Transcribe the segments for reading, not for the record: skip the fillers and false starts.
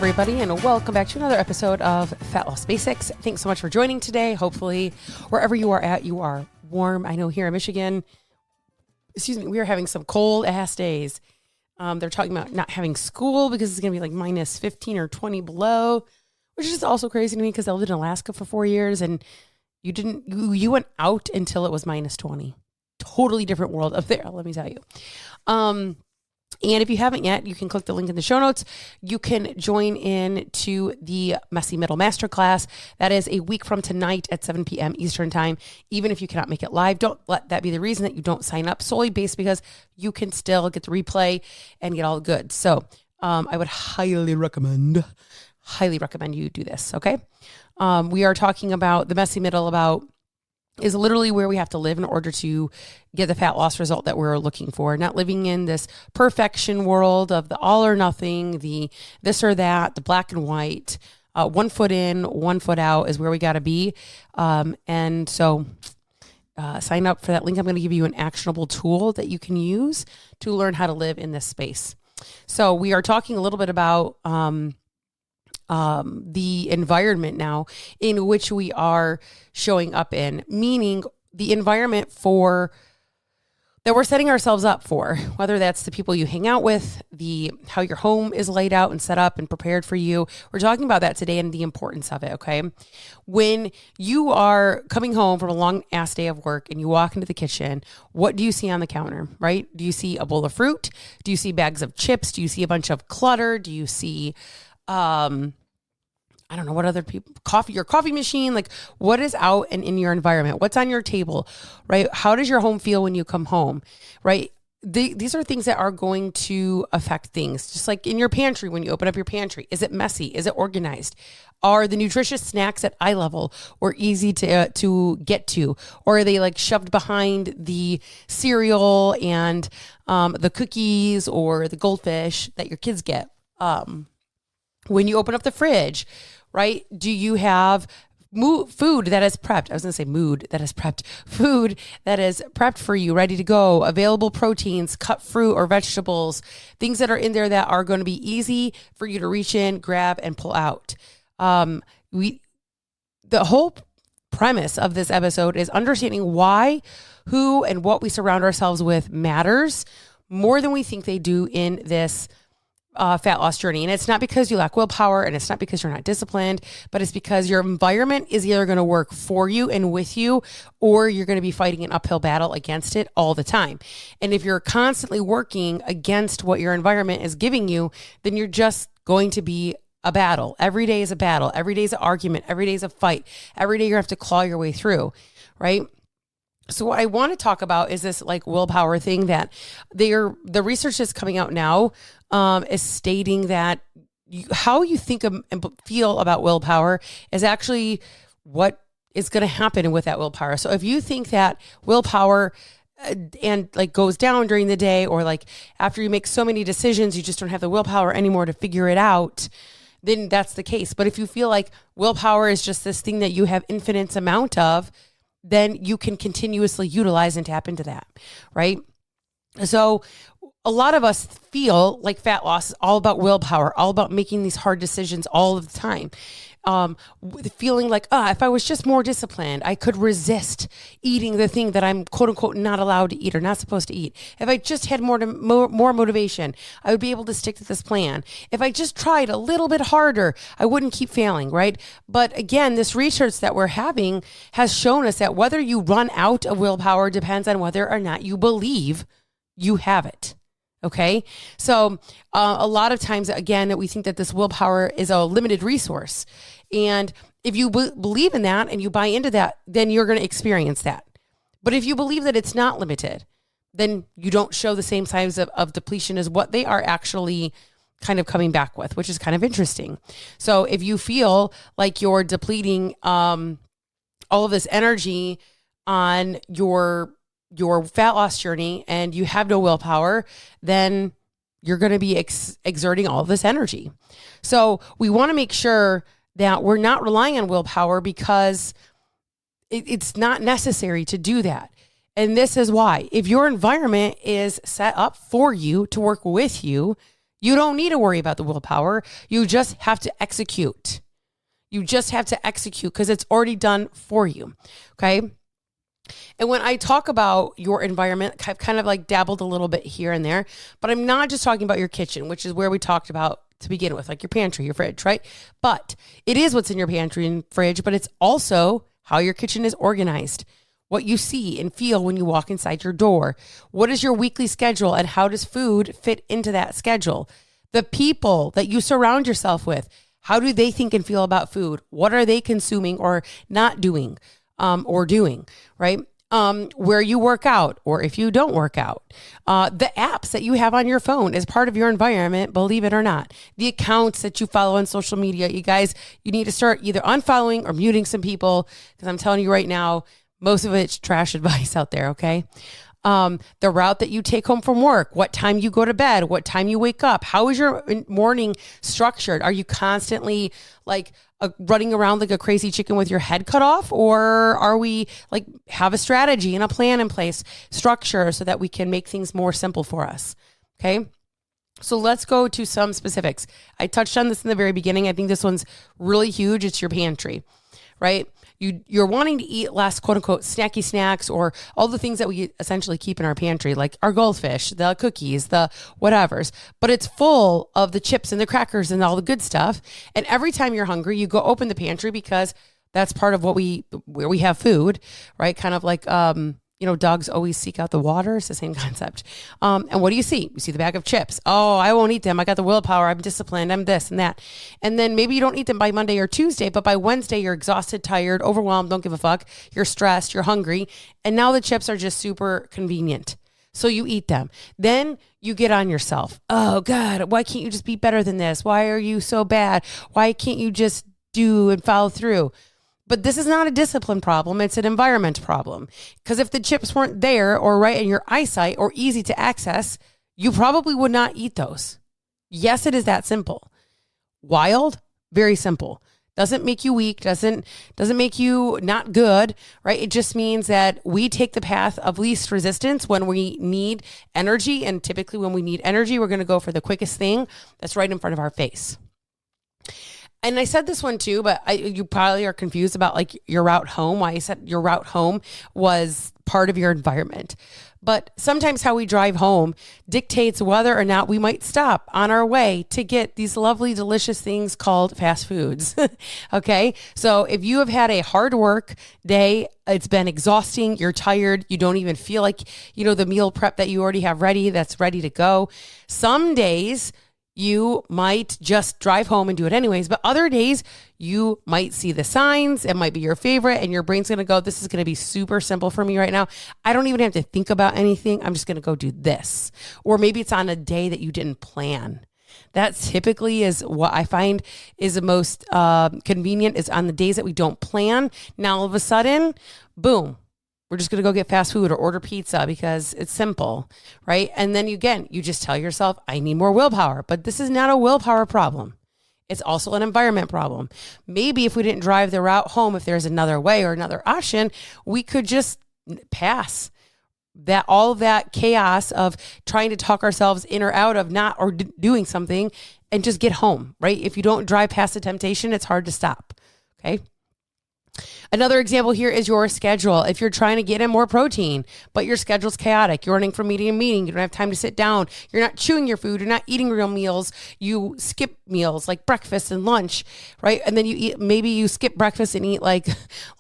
everybody, and welcome back to another episode of Fat Loss Basics. Thanks so much for joining today. Hopefully, wherever you are at, you are warm. I know here in Michigan, we are having some cold ass days. They're talking about not having school because it's going to be like minus 15 or 20 below, which is also crazy to me because I lived in Alaska for 4 years and you went out until it was minus 20. Totally different world up there, let me tell you. And if you haven't yet, you can click the link in the show notes. You can join in to the Messy Middle Masterclass. That is a week from tonight at 7 p.m. Eastern Time. Even if you cannot make it live, don't let that be the reason that you don't sign up solely based because you can still get the replay and get all the goods. So I would highly recommend you do this, okay? We are talking about the Messy Middle is literally where we have to live in order to get the fat loss result that we're looking for. Not living in this perfection world of the all or nothing, the this or that, the black and white. 1 foot in, 1 foot out is where we got to be. And so sign up for that link. I'm going to give you an actionable tool that you can use to learn how to live in this space. So we are talking a little bit about the environment now in which we are showing up in, meaning the environment that we're setting ourselves up for, whether that's the people you hang out with, how your home is laid out and set up and prepared for you. We're talking about that today and the importance of it. Okay. When you are coming home from a long ass day of work and you walk into the kitchen, what do you see on the counter, right? Do you see a bowl of fruit? Do you see bags of chips? Do you see a bunch of clutter? Do you see, I don't know what other people, your coffee machine, like what is out and in your environment? What's on your table, right? How does your home feel when you come home, right? These are things that are going to affect things. Just like in your pantry, when you open up your pantry, is it messy? Is it organized? Are the nutritious snacks at eye level or easy to get to? Or are they like shoved behind the cereal and the cookies or the goldfish that your kids get? When you open up the fridge, right? Do you have food that is prepped? I was going to say mood that is prepped. Food that is prepped for you, ready to go, available proteins, cut fruit or vegetables, things that are in there that are going to be easy for you to reach in, grab, and pull out. The whole premise of this episode is understanding why, who, and what we surround ourselves with matters more than we think they do in this fat loss journey. And it's not because you lack willpower and it's not because you're not disciplined, but it's because your environment is either going to work for you and with you, or you're going to be fighting an uphill battle against it all the time. And if you're constantly working against what your environment is giving you, then you're just going to be a battle. Every day is a battle. Every day is an argument. Every day is a fight. Every day you have to claw your way through, right? So what I want to talk about is this like willpower thing that the research that's coming out now is stating that how you think and feel about willpower is actually what is going to happen with that willpower. So if you think that willpower and like goes down during the day, or like after you make so many decisions, you just don't have the willpower anymore to figure it out, then that's the case. But if you feel like willpower is just this thing that you have infinite amount of, then you can continuously utilize and tap into that, right? So a lot of us feel like fat loss is all about willpower, all about making these hard decisions all of the time. Feeling like, if I was just more disciplined, I could resist eating the thing that I'm quote unquote not allowed to eat or not supposed to eat. If I just had more motivation, I would be able to stick to this plan. If I just tried a little bit harder, I wouldn't keep failing, right? But again, this research that we're having has shown us that whether you run out of willpower depends on whether or not you believe you have it. Okay. So a lot of times, again, we think that this willpower is a limited resource. And if you believe in that and you buy into that, then you're going to experience that. But if you believe that it's not limited, then you don't show the same signs of depletion as what they are actually kind of coming back with, which is kind of interesting. So if you feel like you're depleting all of this energy on your fat loss journey and you have no willpower, then you're going to be exerting all of this energy. So we want to make sure that we're not relying on willpower because it's not necessary to do that. And this is why. If your environment is set up for you to work with you, You don't need to worry about the willpower. You just have to execute. You just have to execute because it's already done for you. Okay. And when I talk about your environment, I've kind of like dabbled a little bit here and there, but I'm not just talking about your kitchen, which is where we talked about to begin with, like your pantry, your fridge, right? But it is what's in your pantry and fridge, but it's also how your kitchen is organized, what you see and feel when you walk inside your door. What is your weekly schedule and how does food fit into that schedule? The people that you surround yourself with, how do they think and feel about food? What are they consuming or not doing or doing, right? Where you work out or if you don't work out. The apps that you have on your phone is part of your environment, believe it or not. The accounts that you follow on social media, you guys, you need to start either unfollowing or muting some people because I'm telling you right now, most of it's trash advice out there, okay? The route that you take home from work, what time you go to bed, what time you wake up, how is your morning structured? Are you constantly like running around like a crazy chicken with your head cut off? Or are we like have a strategy and a plan in place, structure so that we can make things more simple for us? Okay. So let's go to some specifics. I touched on this in the very beginning. I think this one's really huge. It's your pantry, right? You're wanting to eat less quote unquote snacky snacks or all the things that we essentially keep in our pantry, like our goldfish, the cookies, the whatevers, but it's full of the chips and the crackers and all the good stuff. And every time you're hungry, you go open the pantry because that's part of where we have food, right? Kind of like, dogs always seek out the water. It's the same concept. And what do you see? You see the bag of chips. Oh, I won't eat them. I got the willpower. I'm disciplined. I'm this and that. And then maybe you don't eat them by Monday or Tuesday, but by Wednesday, you're exhausted, tired, overwhelmed, don't give a fuck. You're stressed, you're hungry. And now the chips are just super convenient. So you eat them. Then you get on yourself. Oh God, why can't you just be better than this? Why are you so bad? Why can't you just do and follow through? But this is not a discipline problem. It's an environment problem. Because if the chips weren't there or right in your eyesight or easy to access, you probably would not eat those. Yes, it is that simple. Wild, very simple. Doesn't make you weak, doesn't make you not good, right? It just means that we take the path of least resistance when we need energy. And typically when we need energy, we're going to go for the quickest thing that's right in front of our face. And I said this one too, but you probably are confused about like your route home. Why I said your route home was part of your environment. But sometimes how we drive home dictates whether or not we might stop on our way to get these lovely, delicious things called fast foods. Okay. So if you have had a hard work day, it's been exhausting, you're tired, you don't even feel like, the meal prep that you already have ready, that's ready to go. Some days you might just drive home and do it anyways, but other days you might see the signs. It might be your favorite and your brain's going to go, this is going to be super simple for me right now. I don't even have to think about anything. I'm just going to go do this. Or maybe it's on a day that you didn't plan. That typically is what I find is the most convenient is on the days that we don't plan. Now all of a sudden, boom. We're just going to go get fast food or order pizza because it's simple, right? And then you just tell yourself, I need more willpower. But this is not a willpower problem. It's also an environment problem. Maybe if we didn't drive the route home, if there's another way or another option, we could just pass that all that chaos of trying to talk ourselves in or out of not or doing something and just get home, right? If you don't drive past the temptation, it's hard to stop, okay? Another example here is your schedule. If you're trying to get in more protein, but your schedule's chaotic, you're running from meeting to meeting, you don't have time to sit down, you're not chewing your food, you're not eating real meals, you skip meals like breakfast and lunch, right? And then maybe you skip breakfast and eat like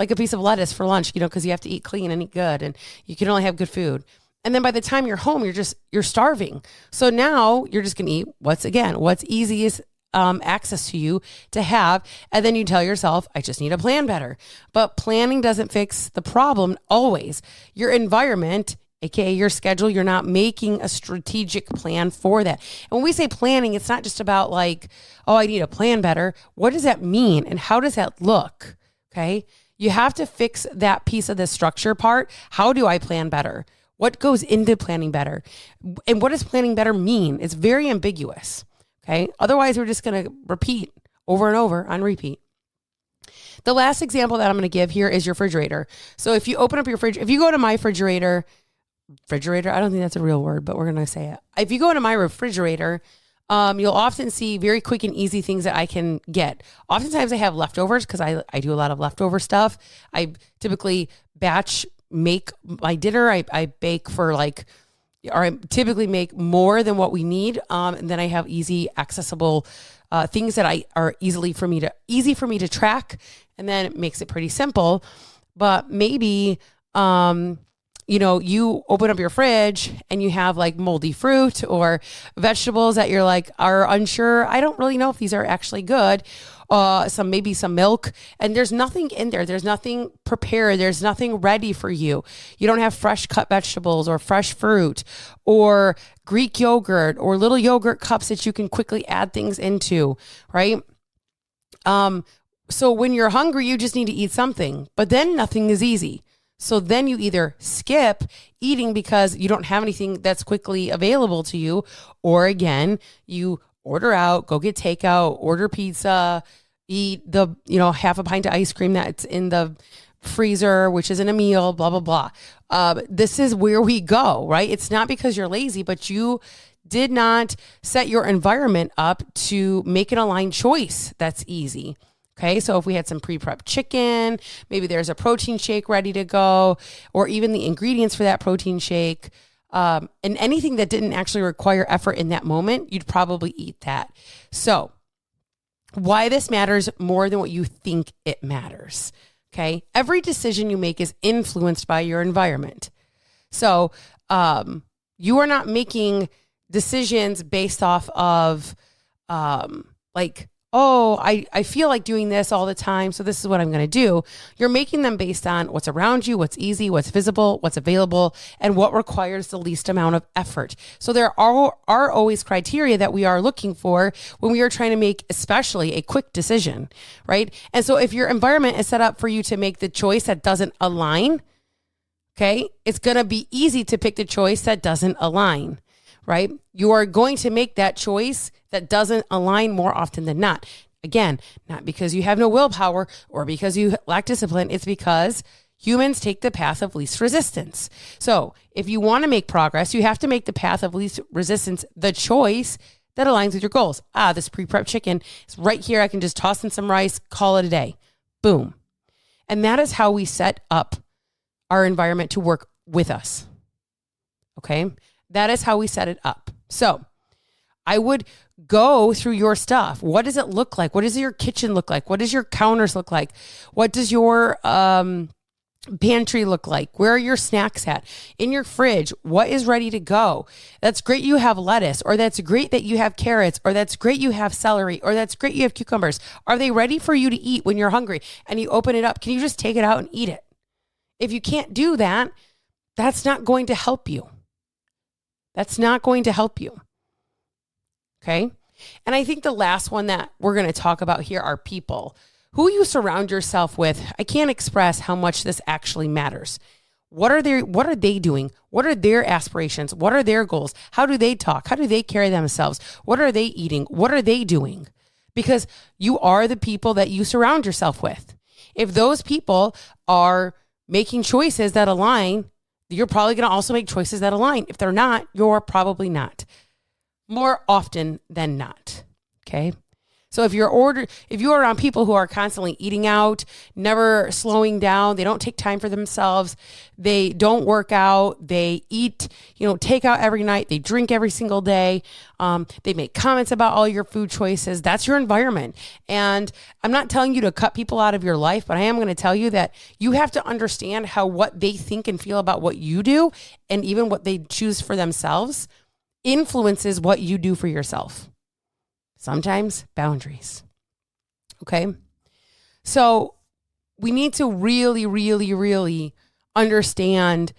a piece of lettuce for lunch, because you have to eat clean and eat good and you can only have good food. And then by the time you're home, you're starving. So now you're just going to eat what's easiest access to you to have. And then you tell yourself, I just need to plan better. But planning doesn't fix the problem always. Your environment, AKA your schedule, you're not making a strategic plan for that. And when we say planning, it's not just about like, oh, I need to plan better. What does that mean? And how does that look? Okay. You have to fix that piece of the structure part. How do I plan better? What goes into planning better? And what does planning better mean? It's very ambiguous. Okay. Otherwise, we're just going to repeat over and over on repeat. The last example that I'm going to give here is your refrigerator. So if you open up your fridge, if you go to my refrigerator, I don't think that's a real word, but we're going to say it. If you go into my refrigerator, you'll often see very quick and easy things that I can get. Oftentimes I have leftovers because I do a lot of leftover stuff. I typically batch make my dinner. I bake for or I typically make more than what we need. And then I have easy accessible things that are easy for me to track. And then it makes it pretty simple. But maybe, you open up your fridge and you have like moldy fruit or vegetables that you're like, are unsure. I don't really know if these are actually good. Maybe some milk, and there's nothing in there. There's nothing prepared. There's nothing ready for you. You don't have fresh cut vegetables or fresh fruit or Greek yogurt or little yogurt cups that you can quickly add things into, right? So when you're hungry, you just need to eat something, but then nothing is easy. So then you either skip eating because you don't have anything that's quickly available to you, or again, you order out, go get takeout, order pizza, eat the, half a pint of ice cream that's in the freezer, which isn't a meal, blah, blah, blah. This is where we go, right? It's not because you're lazy, but you did not set your environment up to make an aligned choice that's easy. Okay, so if we had some pre-prep chicken, maybe there's a protein shake ready to go, or even the ingredients for that protein shake, and anything that didn't actually require effort in that moment, you'd probably eat that. So why this matters more than what you think it matters. Okay, every decision you make is influenced by your environment. So you are not decisions based off of I feel like doing this all the time, so this is what I'm going to do. You're making them based on what's around you, what's easy, what's visible, what's available, and what requires the least amount of effort. So there are always criteria that we are looking for when we are trying to make especially a quick decision, right? And so if your environment is set up for you to make the choice that doesn't align, okay, it's going to be easy to pick the choice that doesn't align, right? You are going to make that choice that doesn't align more often than not. Again, not because you have no willpower or because you lack discipline. It's because humans take the path of least resistance. So if you want to make progress, you have to make the path of least resistance the choice that aligns with your goals. This pre-prep chicken is right here. I can just toss in some rice, call it a day. Boom. And that is how we set up our environment to work with us. Okay? That is how we set it up. So I would go through your stuff. What does it look like? What does your kitchen look like? What does your counters look like? What does your pantry look like? Where are your snacks at? In your fridge, what is ready to go? That's great you have lettuce, or that's great that you have carrots, or that's great you have celery, or that's great you have cucumbers. Are they ready for you to eat when you're hungry and you open it up? Can you just take it out and eat it? If you can't do that, that's not going to help you. That's not going to help you. Okay. And I think the last one that we're going to talk about here are people. Who you surround yourself with. I can't express how much this actually matters. What are they doing? What are their aspirations? What are their goals? How do they talk? How do they carry themselves? What are they eating? What are they doing? Because you are the people that you surround yourself with. If those people are making choices that align, you're probably going to also make choices that align. If they're not, you're probably not. More often than not. Okay. So if you are around people who are constantly eating out, never slowing down, they don't take time for themselves, they don't work out, they eat, take out every night, they drink every single day, they make comments about all your food choices, that's your environment. And I'm not telling you to cut people out of your life, but I am going to tell you that you have to understand how what they think and feel about what you do, and even what they choose for themselves, influences what you do for yourself. Sometimes boundaries. Okay. So we need to really, really, really understand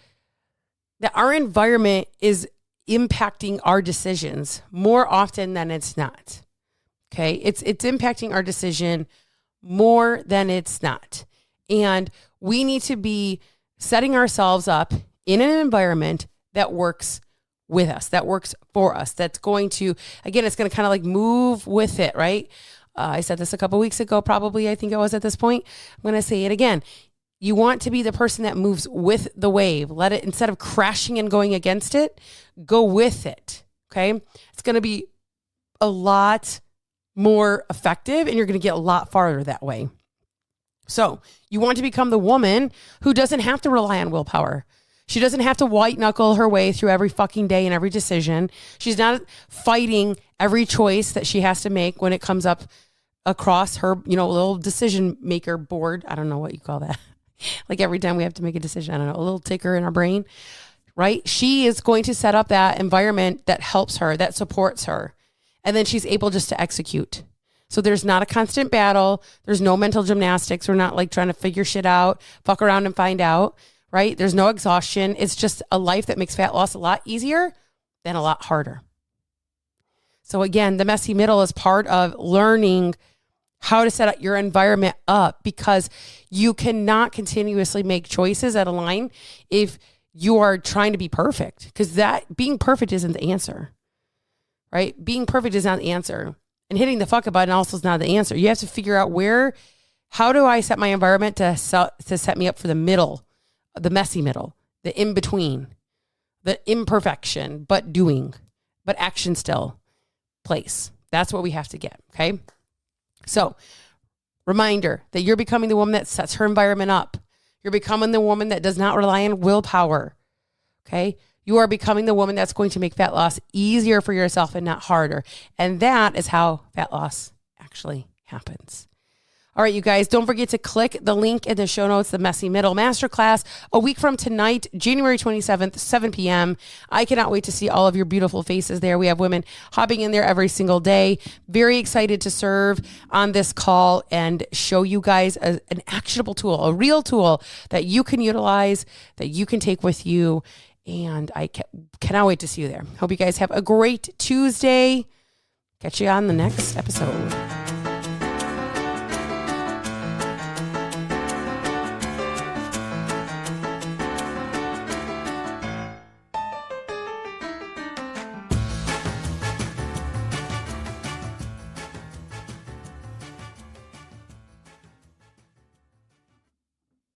that our environment is impacting our decisions more often than it's not. Okay. It's impacting our decision more than it's not. And we need to be setting ourselves up in an environment that works with us, that works for us, that's going to, again, it's going to kind of like move with it, right? I said this a couple weeks ago, probably, I think it was at this point. I'm going to say it again. You want to be the person that moves with the wave. Let it, instead of crashing and going against it, go with it, okay? It's going to be a lot more effective and you're going to get a lot farther that way. So you want to become the woman who doesn't have to rely on willpower. She doesn't have to white knuckle her way through every fucking day and every decision. She's not fighting every choice that she has to make when it comes up across her, little decision maker board. I don't know what you call that. Like every time we have to make a decision, I don't know, a little ticker in our brain, right? She is going to set up that environment that helps her, that supports her. And then she's able just to execute. So there's not a constant battle. There's no mental gymnastics. We're not like trying to figure shit out, fuck around and find out. Right? There's no exhaustion. It's just a life that makes fat loss a lot easier than a lot harder. So again, the messy middle is part of learning how to set up your environment up, because you cannot continuously make choices that align if you are trying to be perfect, because that being perfect isn't the answer, right? Being perfect is not the answer, and hitting the fuck up button also is not the answer. You have to figure out how do I set my environment to set me up for the middle, the messy middle, the in-between, the imperfection, but action still place. That's what we have to get, okay? So, reminder that you're becoming the woman that sets her environment up. You're becoming the woman that does not rely on willpower, okay? You are becoming the woman that's going to make fat loss easier for yourself and not harder. And that is how fat loss actually happens. All right, you guys, don't forget to click the link in the show notes, the Messy Middle Masterclass, a week from tonight, January 27th, 7 p.m. I cannot wait to see all of your beautiful faces there. We have women hopping in there every single day. Very excited to serve on this call and show you guys an actionable tool, a real tool that you can utilize, that you can take with you. And I cannot wait to see you there. Hope you guys have a great Tuesday. Catch you on the next episode.